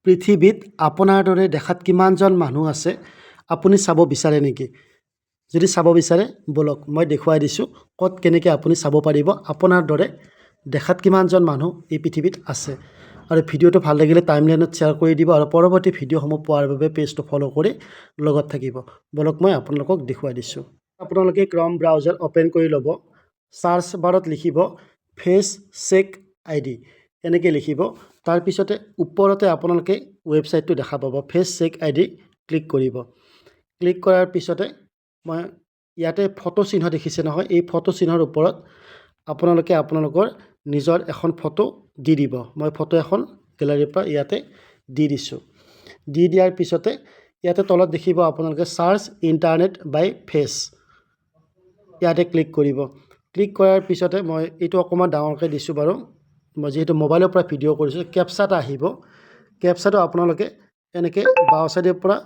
পৃথিৱীত আপোনাৰ দৰে দেখাত কিমানজন মানুহ আছে আপুনি চাব বিচাৰে নেকি? যদি চাব বিচাৰে বলক মই দেখুৱাই দিছোঁ ক'ত কেনেকৈ আপুনি চাব পাৰিব আপোনাৰ দৰে দেখাত কিমানজন মানুহ এই পৃথিৱীত আছে। আৰু ভিডিঅ'টো ভাল লাগিলে টাইমলাইনত শ্বেয়াৰ কৰি দিব আৰু পৰৱৰ্তী ভিডিঅ'সমূহ পোৱাৰ বাবে পেজটো ফ'ল' কৰি লগত থাকিব। বলক মই আপোনালোকক দেখুৱাই দিছোঁ। আপোনালোকে ক্ৰম ব্ৰাউজাৰ অ'পেন কৰি ল'ব। চাৰ্চ বাৰত লিখিব ফেচ চেক ID এনেকৈ লিখিব। তাৰপিছতে ওপৰতে আপোনালোকে ৱেবছাইটটো দেখা পাব। ফেচ চেক ID ক্লিক কৰিব। ক্লিক কৰাৰ পিছতে মই ইয়াতে ফটো চিহ্ন দেখিছে নহয়, এই ফটো চিহ্নৰ ওপৰত আপোনালোকে আপোনালোকৰ নিজৰ এখন ফটো দি দিব। মই ফটো এখন গেলাৰীৰ পৰা ইয়াতে দি দিছোঁ। দি দিয়াৰ পিছতে ইয়াতে তলত দেখিব আপোনালোকে চাৰ্চ ইণ্টাৰনেট বাই ফেচ, ইয়াতে ক্লিক কৰিব। ক্লিক কৰাৰ পিছতে মই এইটো অকণমান ডাঙৰকৈ দিছোঁ বাৰু, মই যিহেতু মোবাইলৰ পৰা ভিডিঅ' কৰিছোঁ। কেপচা এটা আহিব। কেপচাটো আপোনালোকে এনেকৈ বাওঁ চাইডৰ পৰা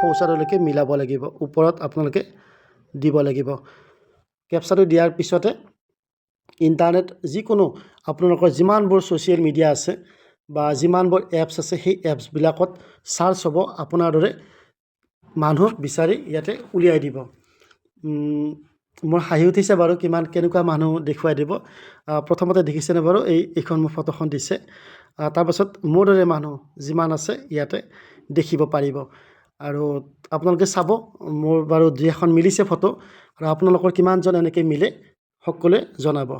সোঁ চাইডলৈকে মিলাব লাগিব। ওপৰত আপোনালোকে দিব লাগিব। কেপচাটো দিয়াৰ পিছতে ইণ্টাৰনেট যিকোনো আপোনালোকৰ যিমানবোৰ ছ'চিয়েল মিডিয়া আছে বা যিমানবোৰ এপছ আছে সেই এপছবিলাকত চাৰ্চ হ'ব। আপোনাৰ দৰে মানুহ বিচাৰি ইয়াতে উলিয়াই দিব। মোৰ হাঁহি উঠিছে বাৰু, কেনেকুৱা মানুহ দেখুৱাই দিব। প্ৰথমতে দেখিছেনে বাৰু, এইখন মোৰ ফটোখন দিছে। তাৰপাছত মোৰ দৰে মানুহ যিমান আছে ইয়াতে দেখিব পাৰিব। আৰু আপোনালোকে চাব মোৰ বাৰু দুই এখন মিলিছে ফটো, আৰু আপোনালোকৰ কিমানজন এনেকৈ মিলে সকলোৱে জনাব।